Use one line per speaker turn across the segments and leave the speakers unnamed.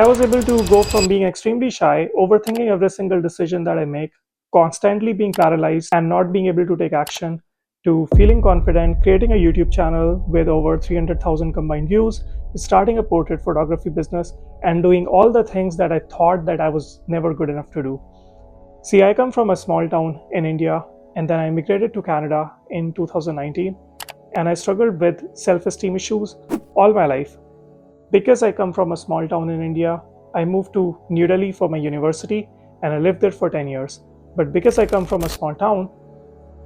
I was able to go from being extremely shy, overthinking every single decision that I make, constantly being paralyzed and not being able to take action, to feeling confident, creating a YouTube channel with over 300,000 combined views, starting a portrait photography business, and doing all the things that I thought that I was never good enough to do. See, I come from a small town in India, and then I immigrated to Canada in 2019, and I struggled with self esteem issues all my life. Because I come from a small town in India, I moved to New Delhi for my university and I lived there for 10 years. But because I come from a small town,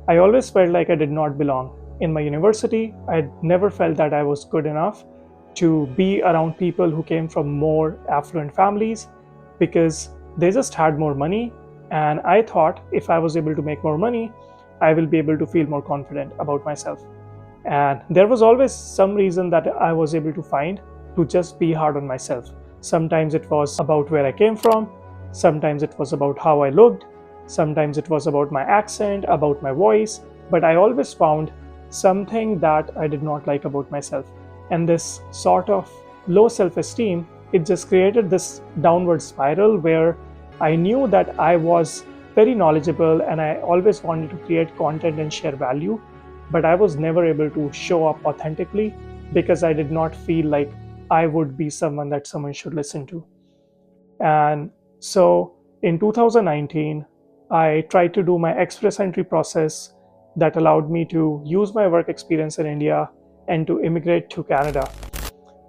I always felt like I did not belong. In my university, I never felt that I was good enough to be around people who came from more affluent families because they just had more money. And I thought if I was able to make more money, I will be able to feel more confident about myself. And there was always some reason that I was able to find to just be hard on myself. Sometimes it was about where I came from, sometimes it was about how I looked, sometimes it was about my accent, about my voice, but I always found something that I did not like about myself. And this sort of low self esteem, it just created this downward spiral where I knew that I was very knowledgeable and I always wanted to create content and share value, but I was never able to show up authentically because I did not feel like I would be someone that someone should listen to. And so in 2019, I tried to do my express entry process that allowed me to use my work experience in India and to immigrate to Canada.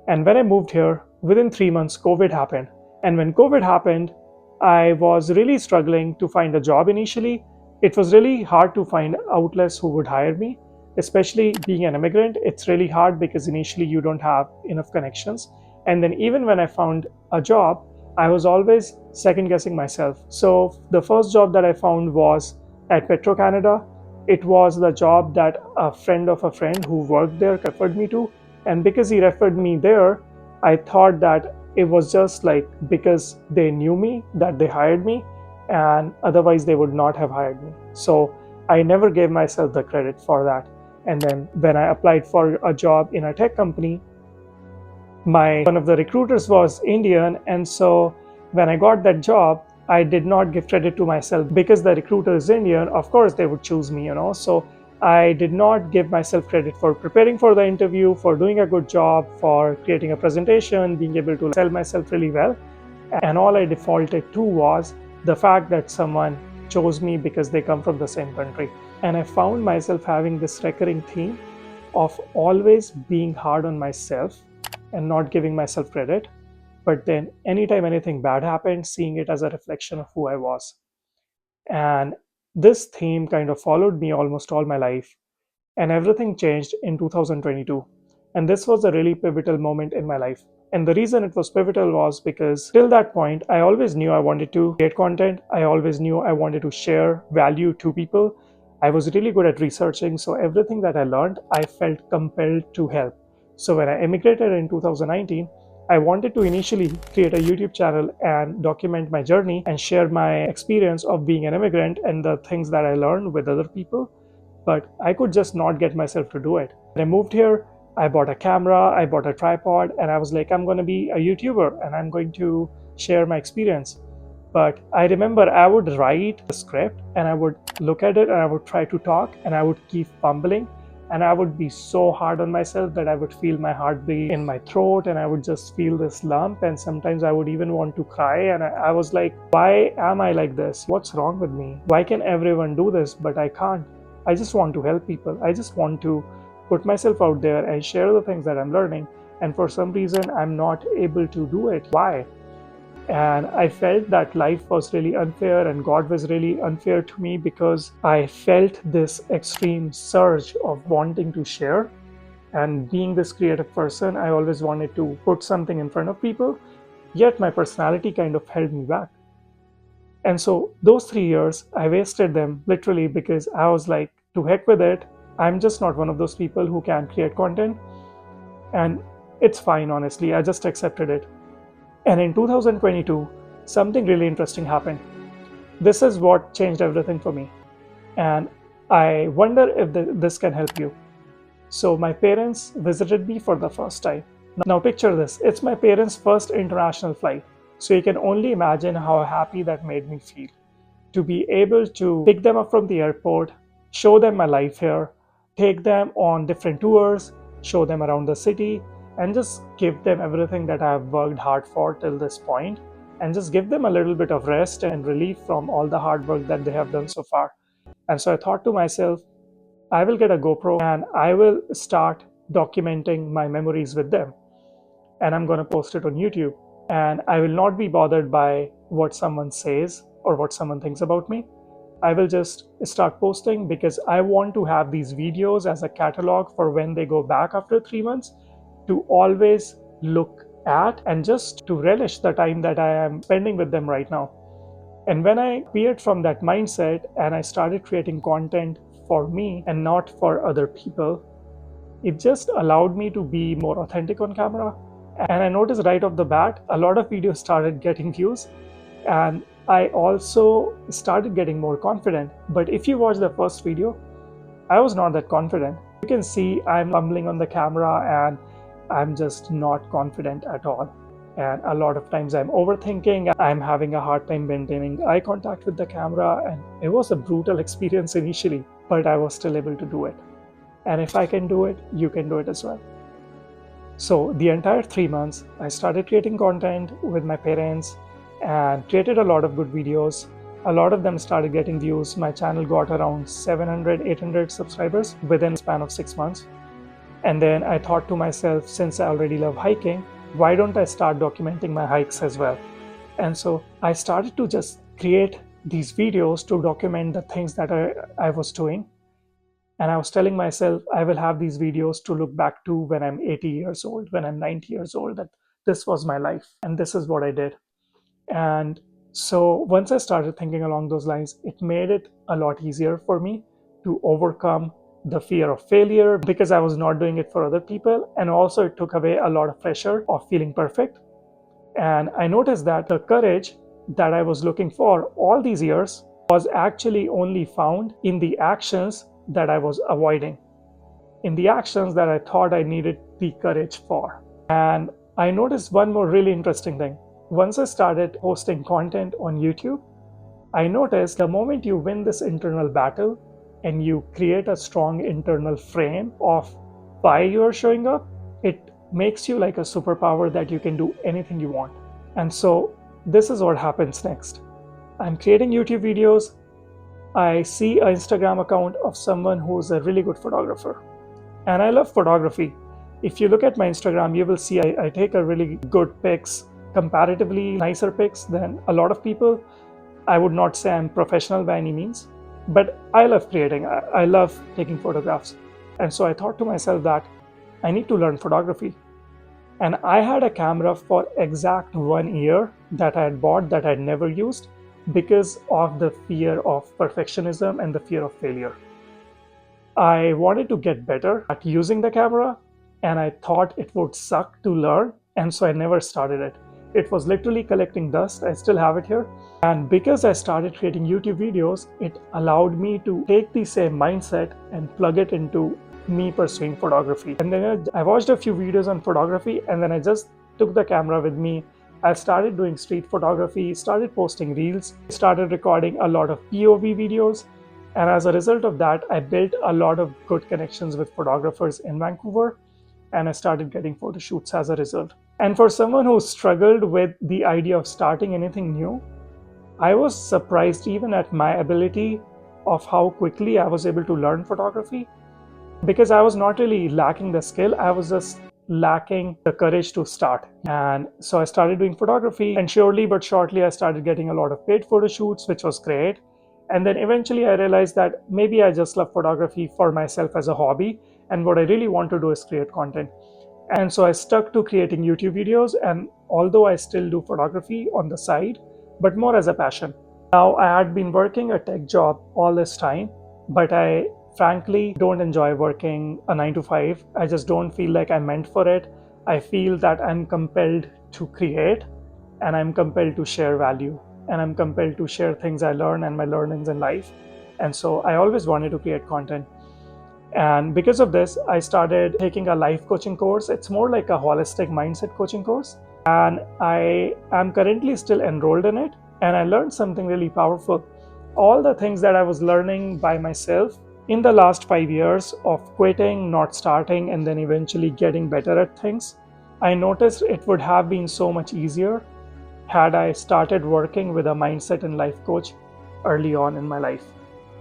And when I moved here, within 3 months, COVID happened. And when COVID happened, I was really struggling to find a job initially. It was really hard to find outlets who would hire me, especially being an immigrant. It's really hard because initially you don't have enough connections. And then even when I found a job, I was always second guessing myself. So the first job that I found was at Petro Canada. It was the job that a friend of a friend who worked there referred me to. And because he referred me there, I thought that it was just like because they knew me that they hired me, and otherwise they would not have hired me. So I never gave myself the credit for that. And then when I applied for a job in a tech company, my one of the recruiters was Indian, and so when I got that job, I did not give credit to myself because the recruiter is Indian. Of course, they would choose me. So I did not give myself credit for preparing for the interview, for doing a good job, for creating a presentation, being able to sell myself really well. And all I defaulted to was the fact that someone chose me because they come from the same country. And I found myself having this recurring theme of always being hard on myself and not giving myself credit. But then anytime anything bad happened, seeing it as a reflection of who I was. And this theme kind of followed me almost all my life. And everything changed in 2022. And this was a really pivotal moment in my life. And the reason it was pivotal was because till that point, I always knew I wanted to create content. I always knew I wanted to share value to people. I was really good at researching. So everything that I learned, I felt compelled to help. So when I immigrated in 2019, I wanted to initially create a YouTube channel and document my journey and share my experience of being an immigrant and the things that I learned with other people. But I could just not get myself to do it. When I moved here, I bought a camera, I bought a tripod, and I was like, I'm going to be a YouTuber and I'm going to share my experience. But I remember I would write the script and I would look at it and I would try to talk and I would keep fumbling. And I would be so hard on myself that I would feel my heartbeat in my throat and I would just feel this lump. And sometimes I would even want to cry. And I was like, why am I like this? What's wrong with me? Why can everyone do this, but I can't? I just want to help people. I just want to put myself out there and share the things that I'm learning. And for some reason, I'm not able to do it. Why? And I felt that life was really unfair and God was really unfair to me because I felt this extreme surge of wanting to share. And being this creative person, I always wanted to put something in front of people, yet my personality kind of held me back. And so those 3 years, I wasted them literally because I was like, to heck with it. I'm just not one of those people who can create content. And it's fine, honestly. I just accepted it. And in 2022, something really interesting happened. This is what changed everything for me. And I wonder if this can help you. So my parents visited me for the first time. Now picture this. It's my parents' first international flight. So you can only imagine how happy that made me feel to be able to pick them up from the airport, show them my life here, take them on different tours, show them around the city, and just give them everything that I've worked hard for till this point, and just give them a little bit of rest and relief from all the hard work that they have done so far. And so I thought to myself, I will get a GoPro and I will start documenting my memories with them. And I'm going to post it on YouTube. And I will not be bothered by what someone says or what someone thinks about me. I will just start posting because I want to have these videos as a catalog for when they go back after 3 months to always look at and just to relish the time that I am spending with them right now. And when I veered from that mindset and I started creating content for me and not for other people, it just allowed me to be more authentic on camera. And I noticed right off the bat, a lot of videos started getting views. And I also started getting more confident. But if you watch the first video, I was not that confident. You can see I'm fumbling on the camera and I'm just not confident at all. And a lot of times I'm overthinking, I'm having a hard time maintaining eye contact with the camera. And it was a brutal experience initially, but I was still able to do it. And if I can do it, you can do it as well. So the entire 3 months, I started creating content with my parents and created a lot of good videos. A lot of them started getting views. My channel got around 700, 800 subscribers within a span of 6 months. And then I thought to myself, since I already love hiking, why don't I start documenting my hikes as well? And so I started to just create these videos to document the things that I was doing. And I was telling myself, I will have these videos to look back to when I'm 80 years old, when I'm 90 years old, that this was my life and this is what I did. And so once I started thinking along those lines, it made it a lot easier for me to overcome the fear of failure because I was not doing it for other people. And also, it took away a lot of pressure of feeling perfect. And I noticed that the courage that I was looking for all these years was actually only found in the actions that I was avoiding, in the actions that I thought I needed the courage for. And I noticed one more really interesting thing. Once I started posting content on YouTube, I noticed the moment you win this internal battle and you create a strong internal frame of why you are showing up, it makes you like a superpower that you can do anything you want. And so this is what happens next. I'm creating YouTube videos. I see an Instagram account of someone who's a really good photographer. And I love photography. If you look at my Instagram, you will see I take a really good pics, comparatively nicer pics than a lot of people. I would not say I'm professional by any means, but I love creating. I love taking photographs. And so I thought to myself that I need to learn photography. And I had a camera for exact 1 year that I had bought that I had never used because of the fear of perfectionism and the fear of failure. I wanted to get better at using the camera and I thought it would suck to learn, and so I never started it. It was literally collecting dust. I still have it here. And because I started creating YouTube videos, it allowed me to take the same mindset and plug it into me pursuing photography. And then I watched a few videos on photography and then I just took the camera with me. I started doing street photography, started posting reels, started recording a lot of POV videos. And as a result of that, I built a lot of good connections with photographers in Vancouver, and I started getting photo shoots as a result. And for someone who struggled with the idea of starting anything new, I was surprised even at my ability of how quickly I was able to learn photography, because I was not really lacking the skill, I was just lacking the courage to start. And so I started doing photography, and surely but shortly I started getting a lot of paid photo shoots, which was great. And then eventually I realized that maybe I just love photography for myself as a hobby, and what I really want to do is create content. And so I stuck to creating YouTube videos, and although I still do photography on the side, but more as a passion. Now, I had been working a tech job all this time, but I frankly don't enjoy working a 9 to 5. I just don't feel like I'm meant for it. I feel that I'm compelled to create, and I'm compelled to share value, and I'm compelled to share things I learn and my learnings in life. And so I always wanted to create content. And because of this, I started taking a life coaching course. It's more like a holistic mindset coaching course. and I am currently still enrolled in it, and I learned something really powerful. All the things that I was learning by myself in the last 5 years of quitting, not starting, and then eventually getting better at things, I noticed it would have been so much easier had I started working with a mindset and life coach early on in my life.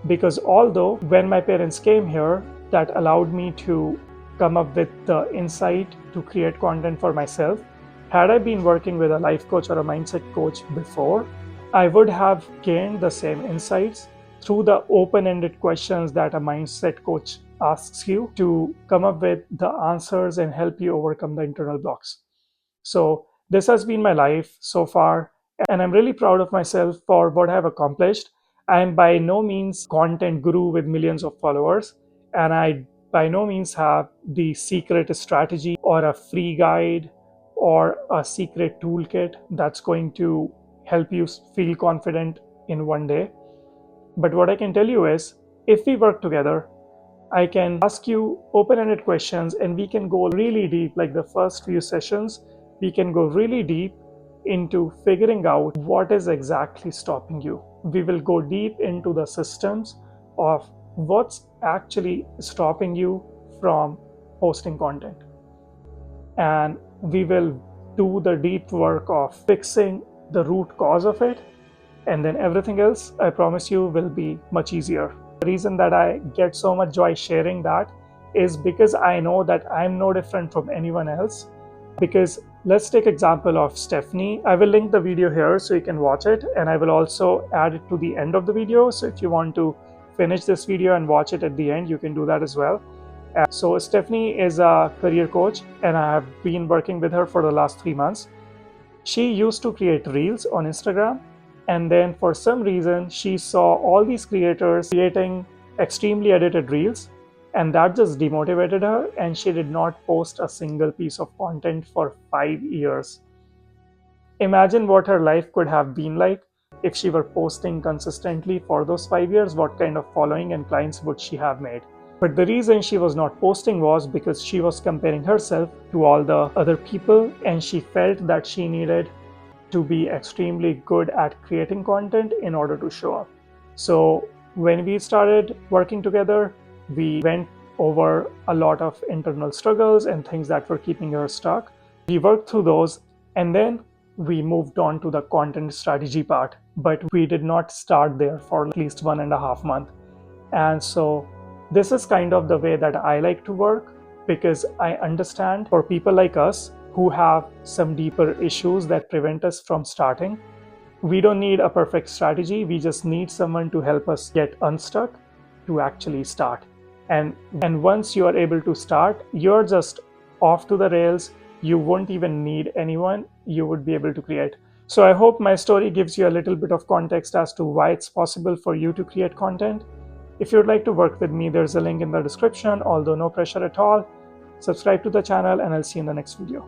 Because although when my parents came here, that allowed me to come up with the insight to create content for myself, had I been working with a life coach or a mindset coach before, I would have gained the same insights through the open ended questions that a mindset coach asks you to come up with the answers and help you overcome the internal blocks. So, this has been my life so far, and I'm really proud of myself for what I've accomplished. I'm by no means content guru with millions of followers, and I by no means have the secret strategy or a free guide or a secret toolkit that's going to help you feel confident in one day. But what I can tell you is if we work together, I can ask you open ended questions and we can go really deep. Like the first few sessions, we can go really deep into figuring out what is exactly stopping you. We will go deep into the systems of what's actually stopping you from posting content. And we will do the deep work of fixing the root cause of it, and then everything else, I promise you, will be much easier. The reason that I get so much joy sharing that is because I know that I'm no different from anyone else. Because let's take example of Stephanie. I will link the video here so you can watch it, and I will also add it to the end of the video. So if you want to finish this video and watch it at the end, you can do that as well. So Stephanie is a career coach, and I have been working with her for the last 3 months. She used to create reels on Instagram, and then for some reason, she saw all these creators creating extremely edited reels, and that just demotivated her, and she did not post a single piece of content for 5 years. Imagine what her life could have been like if she were posting consistently for those 5 years. What kind of following and clients would she have made? But the reason she was not posting was because she was comparing herself to all the other people, and she felt that she needed to be extremely good at creating content in order to show up. So when we started working together, we went over a lot of internal struggles and things that were keeping her stuck. We worked through those, and then we moved on to the content strategy part. But we did not start there for at least 1.5 months. And so this is kind of the way that I like to work, because I understand for people like us who have some deeper issues that prevent us from starting, we don't need a perfect strategy. We just need someone to help us get unstuck to actually start. And once you are able to start, you're just off to the rails. You won't even need anyone. You would be able to create. So I hope my story gives you a little bit of context as to why it's possible for you to create content. If you'd like to work with me, there's a link in the description, although no pressure at all. Subscribe to the channel, and I'll see you in the next video.